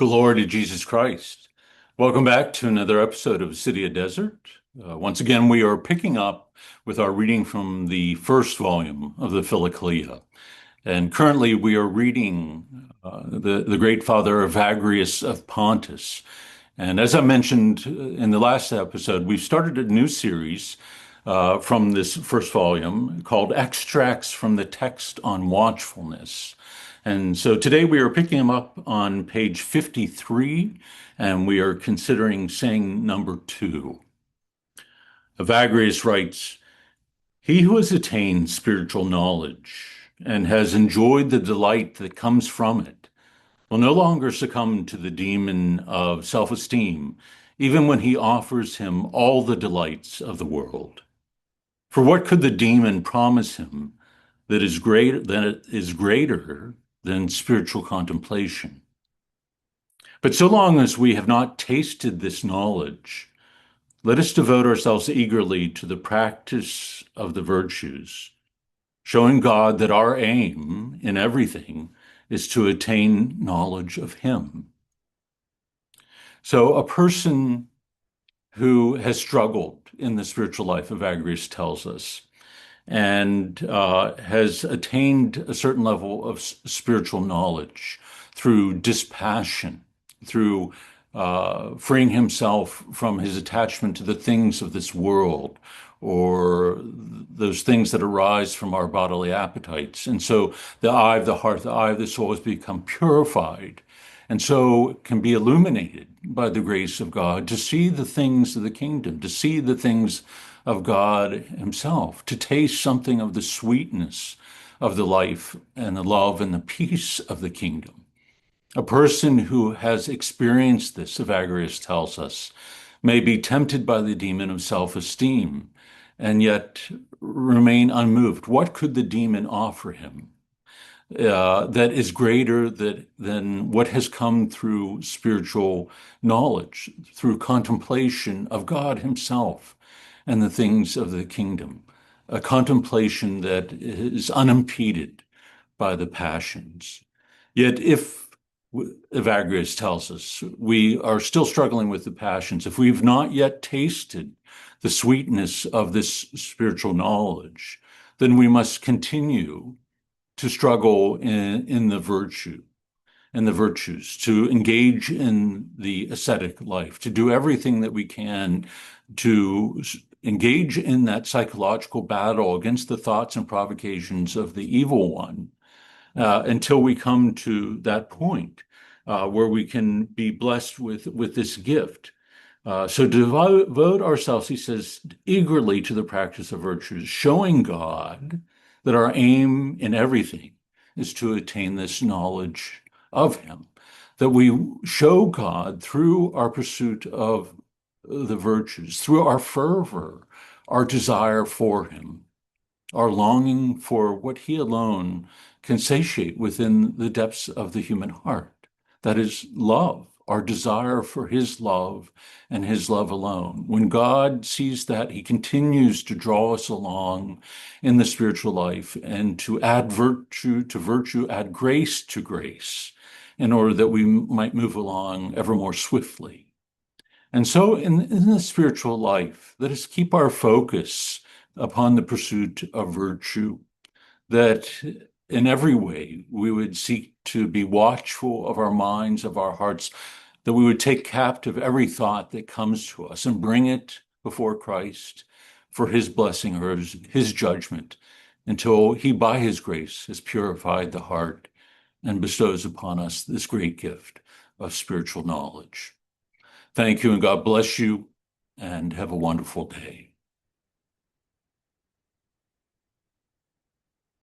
Glory to Jesus Christ. Welcome back to another episode of City of Desert. Once again, we are picking up with our reading from the first volume of the Philokalia. And currently we are reading the great father Evagrius of Pontus. And as I mentioned in the last episode, we've started a new series from this first volume called Extracts from the Text on Watchfulness. And so today we are picking them up on page 53, and we are considering saying number 2. Evagrius writes, "He who has attained spiritual knowledge and has enjoyed the delight that comes from it will no longer succumb to the demon of self-esteem, even when he offers him all the delights of the world. For what could the demon promise him that is greater than spiritual contemplation? But so long as we have not tasted this knowledge, let us devote ourselves eagerly to the practice of the virtues, showing God that our aim in everything is to attain knowledge of Him." So a person who has struggled in the spiritual life, Evagrius tells us, and has attained a certain level of spiritual knowledge through dispassion, through freeing himself from his attachment to the things of this world or those things that arise from our bodily appetites. And so the eye of the heart, the eye of the soul has become purified, and so can be illuminated by the grace of God to see the things of the kingdom, to see the things of God Himself, to taste something of the sweetness of the life and the love and the peace of the kingdom. A person who has experienced this, Evagrius tells us, may be tempted by the demon of self-esteem and yet remain unmoved. What could the demon offer him that is greater than what has come through spiritual knowledge, through contemplation of God Himself and the things of the kingdom, a contemplation that is unimpeded by the passions? Yet if, Evagrius tells us, we are still struggling with the passions, if we've not yet tasted the sweetness of this spiritual knowledge, then we must continue to struggle in the virtues, to engage in the ascetic life, to do everything that we can to engage in that psychological battle against the thoughts and provocations of the evil one, until we come to that point where we can be blessed with this gift. So devote ourselves, he says, eagerly to the practice of virtues, showing God that our aim in everything is to attain this knowledge of Him, that we show God through our pursuit of the virtues, through our fervor, our desire for Him, our longing for what He alone can satiate within the depths of the human heart. That is love, our desire for His love and His love alone. When God sees that, He continues to draw us along in the spiritual life and to add virtue to virtue, add grace to grace, in order that we might move along ever more swiftly. And so in the spiritual life, let us keep our focus upon the pursuit of virtue, that in every way we would seek to be watchful of our minds, of our hearts, that we would take captive every thought that comes to us and bring it before Christ for His blessing or His judgment, until He, by His grace, has purified the heart and bestows upon us this great gift of spiritual knowledge. Thank you, and God bless you, and have a wonderful day.